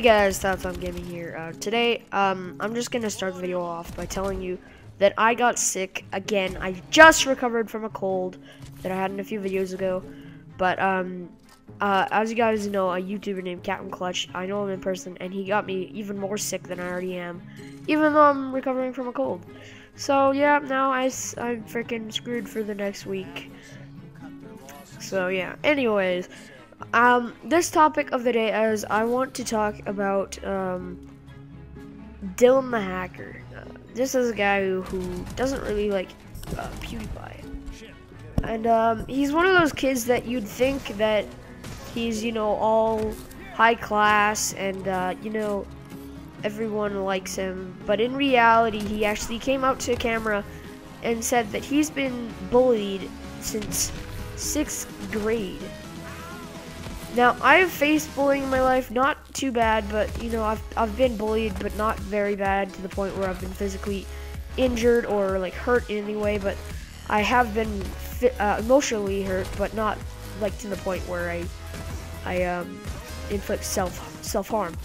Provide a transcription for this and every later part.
guys, TylerTimeGaming here. Today, I'm just gonna start the video off by telling you that I got sick again. I just recovered from a cold that I had in a few videos ago. But, as you guys know, a YouTuber named Captain Clutch, I know him in person, and he got me even more sick than I already am, even though I'm recovering from a cold. So, yeah, now I'm freaking screwed for the next week. So, yeah, anyways. This topic of the day is I want to talk about Dillon the hacker. This is a guy who doesn't really like PewDiePie, and he's one of those kids that you'd think that he's, you know, all high class and you know, everyone likes him, but in reality he actually came out to camera and said that he's been bullied since 6th grade. Now, I've faced bullying in my life, not too bad, but, you know, I've been bullied, but not very bad to the point where I've been physically injured or, like, hurt in any way, but I have been emotionally hurt, but not, like, to the point where I inflict self-harm.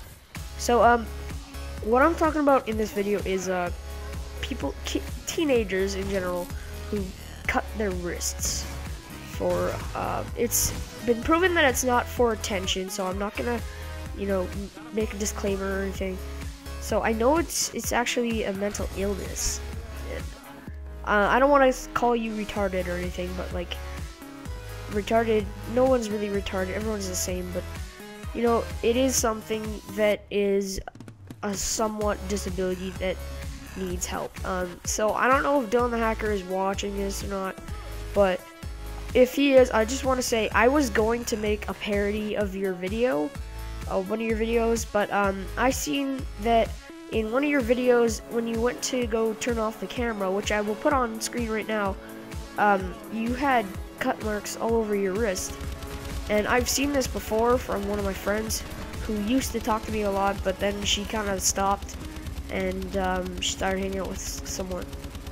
So, what I'm talking about in this video is, teenagers in general, who cut their wrists. For it's been proven that it's not for attention, so I'm not gonna, you know, make a disclaimer or anything. So I know it's actually a mental illness. And, I don't want to call you retarded or anything, but like retarded, no one's really retarded. Everyone's the same, but you know, it is something that is a somewhat disability that needs help. So I don't know if Dillon the hacker is watching this or not, but if he is, I just want to say I was going to make a parody of your video, one of your videos, but I seen that in one of your videos when you went to go turn off the camera, which I will put on screen right now, you had cut marks all over your wrist. And I've seen this before from one of my friends who used to talk to me a lot, but then she kind of stopped and she started hanging out with somewhat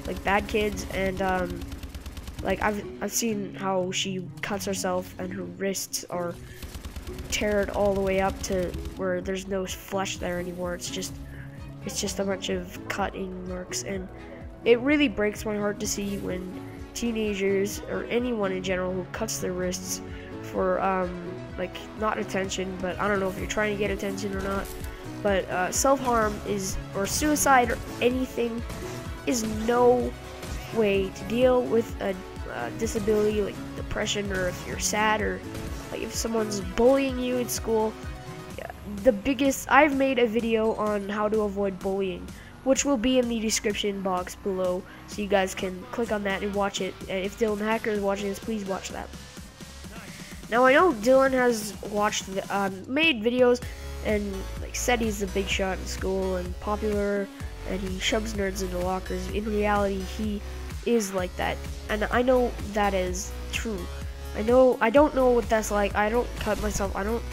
like bad kids, and like I've seen how she cuts herself and her wrists are teared all the way up to where there's no flesh there anymore. It's just a bunch of cutting marks, and it really breaks my heart to see when teenagers or anyone in general who cuts their wrists for like not attention, but I don't know if you're trying to get attention or not, but self-harm is, or suicide or anything, is no way to deal with a disability like depression, or if you're sad, or like if someone's bullying you in school. I've made a video on how to avoid bullying, which will be in the description box below, so you guys can click on that and watch it. And if Dillon the hacker is watching this, please watch that. Now I know Dillon has watched made videos and like said he's a big shot in school and popular, and he shoves nerds into lockers. In reality, he is like that, and I know that is true. I don't know what that's like. I don't cut myself. I don't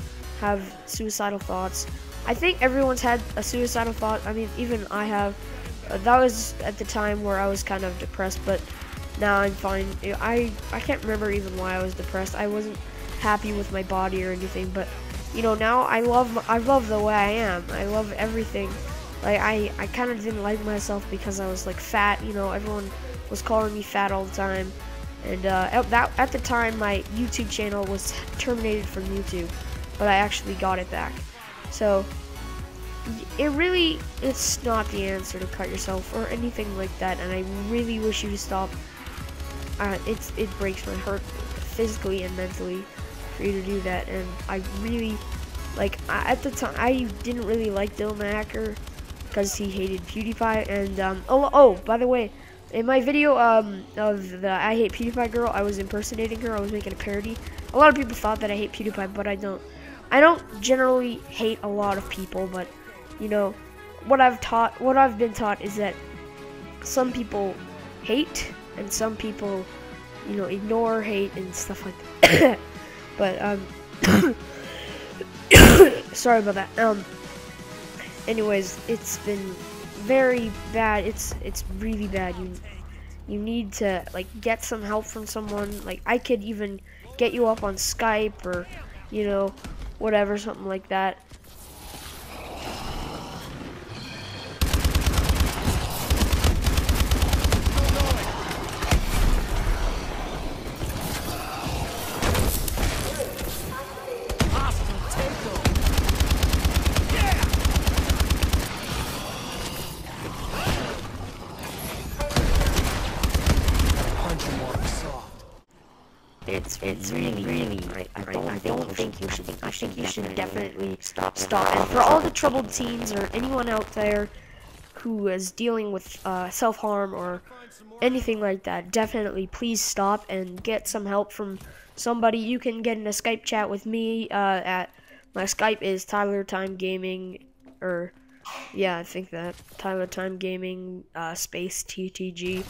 have suicidal thoughts. I think everyone's had a suicidal thought. I mean, even I have. That was at the time where I was kind of depressed, but now I'm fine. I can't remember even why I was depressed. I wasn't happy with my body or anything, but you know, now I love the way I am. I love everything. Like I kind of didn't like myself because I was like fat. You know, everyone was calling me fat all the time, and at the time my YouTube channel was terminated from YouTube, but I actually got it back. So it's not the answer to cut yourself or anything like that, and I really wish you to stop. It breaks my heart physically and mentally for you to do that, and I really at the time I didn't really like Dillon the hacker because he hated PewDiePie, and oh, by the way, in my video of the I Hate PewDiePie girl, I was impersonating her. I was making a parody. A lot of people thought that I hate PewDiePie, but I don't. I don't generally hate a lot of people, but you know, what I've been taught is that some people hate and some people, you know, ignore hate and stuff like that. But sorry about that. Anyways, it's been very bad. It's really bad. You need to like get some help from someone. Like I could even get you up on Skype or, you know, whatever, something like that. it's really I don't think you should. I think you should definitely stop. And for all the troubled teens or anyone out there who is dealing with self-harm or anything like that, definitely please stop and get some help from somebody. You can get in a Skype chat with me at my Skype is TylerTimeGaming, or yeah, I think that TylerTimeGaming space TTG.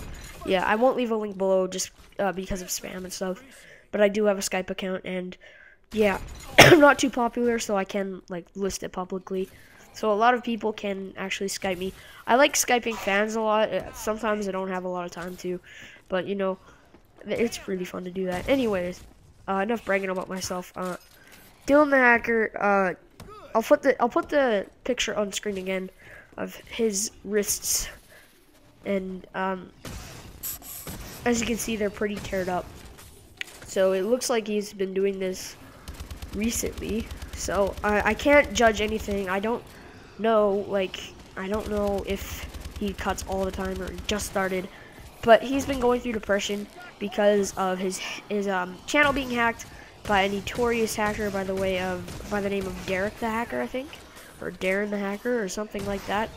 Yeah, I won't leave a link below just because of spam and stuff, but I do have a Skype account, and yeah, I'm not too popular, so I can like list it publicly. So a lot of people can actually Skype me. I like Skyping fans a lot. Sometimes I don't have a lot of time to, but you know, it's really fun to do that. Anyways, enough bragging about myself. Dillon the hacker. I'll put the picture on screen again of his wrists, and as you can see, they're pretty teared up. So it looks like he's been doing this recently. So I can't judge anything. I don't know, I don't know if he cuts all the time or just started, but he's been going through depression because of his channel being hacked by a notorious hacker by the name of Derek the Hacker, I think, or Darren the Hacker or something like that.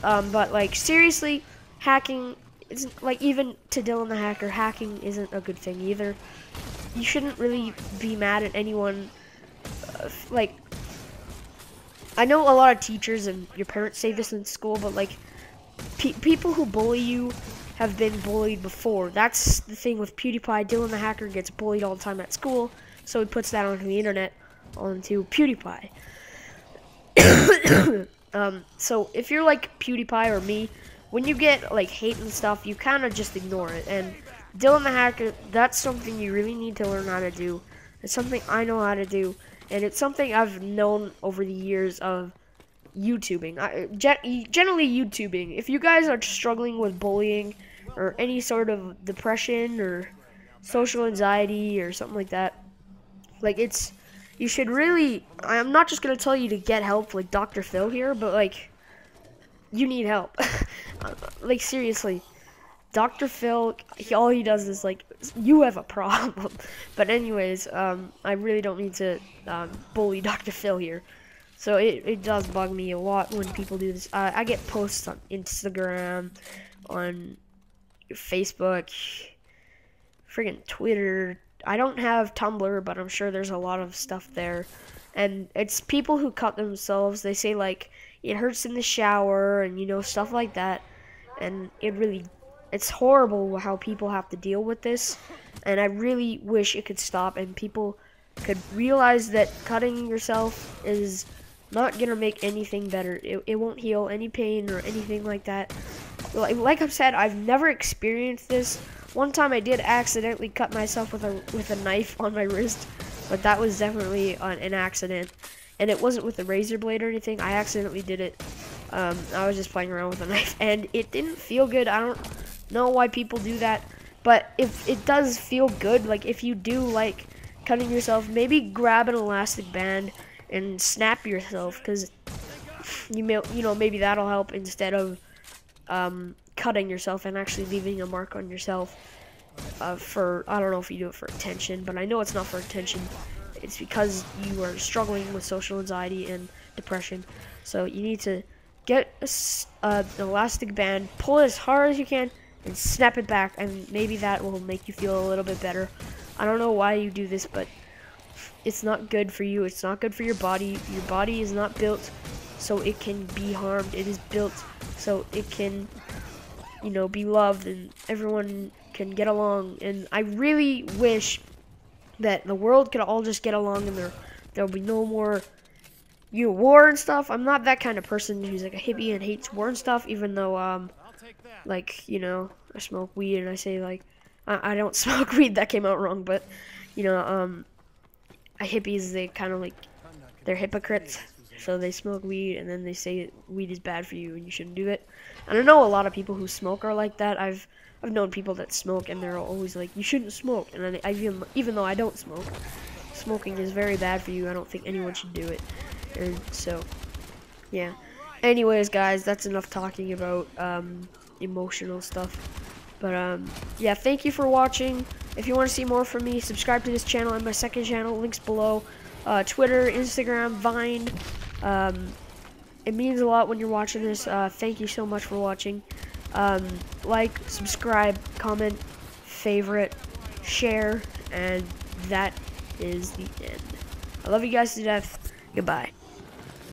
But like seriously, hacking isn't, like, even to Dillon the Hacker, hacking isn't a good thing either. You shouldn't really be mad at anyone. Like, I know a lot of teachers and your parents say this in school, but like people who bully you have been bullied before. That's the thing with PewDiePie. Dillon the Hacker gets bullied all the time at school, so he puts that onto the internet, onto PewDiePie. So if you're like PewDiePie or me, when you get like hate and stuff, you kind of just ignore it. And Dillon the Hacker, that's something you really need to learn how to do. It's something I know how to do, and it's something I've known over the years of YouTubing. Generally YouTubing. If you guys are struggling with bullying or any sort of depression or social anxiety or something like that, like, you should really, I'm not just gonna tell you to get help like Dr. Phil here, but like, you need help. Like, seriously, Dr. Phil, all he does is like, you have a problem. But anyways, I really don't need to bully Dr. Phil here. So it does bug me a lot when people do this. I get posts on Instagram, on Facebook, friggin' Twitter. I don't have Tumblr, but I'm sure there's a lot of stuff there. And it's people who cut themselves. They say like, it hurts in the shower and, you know, stuff like that. And it's horrible how people have to deal with this. And I really wish it could stop and people could realize that cutting yourself is not gonna make anything better. It won't heal any pain or anything like that. Like I've said, I've never experienced this. One time I did accidentally cut myself with a knife on my wrist, but that was definitely an accident, and it wasn't with a razor blade or anything. I accidentally did it. I was just playing around with a knife, and it didn't feel good. I don't know why people do that, but if it does feel good, like if you do like cutting yourself, maybe grab an elastic band and snap yourself, because you know, maybe that'll help instead of cutting yourself and actually leaving a mark on yourself. For, I don't know if you do it for attention, but I know it's not for attention. It's because you are struggling with social anxiety and depression. So you need to get an elastic band, pull it as hard as you can, and snap it back, and maybe that will make you feel a little bit better. I don't know why you do this, but it's not good for you. It's not good for your body. Your body is not built so it can be harmed. It is built so it can, you know, be loved and everyone can get along. And I really wish that the world could all just get along and there'll be no more, you know, war and stuff. I'm not that kind of person who's like a hippie and hates war and stuff, even though like, you know, I smoke weed and I say like I don't smoke weed. That came out wrong, but you know, hippies, they kind of like, they're hypocrites. So they smoke weed and then they say weed is bad for you and you shouldn't do it. And I know a lot of people who smoke are like that. I've known people that smoke and they're always like, you shouldn't smoke. And even though I don't smoke, smoking is very bad for you. I don't think anyone should do it. And so, yeah. Anyways, guys, that's enough talking about emotional stuff. But yeah, thank you for watching. If you want to see more from me, subscribe to this channel and my second channel, links below. Twitter, Instagram, Vine. It means a lot when you're watching this. Thank you so much for watching. Like, subscribe, comment, favorite, share, and that is the end. I love you guys to death. Goodbye.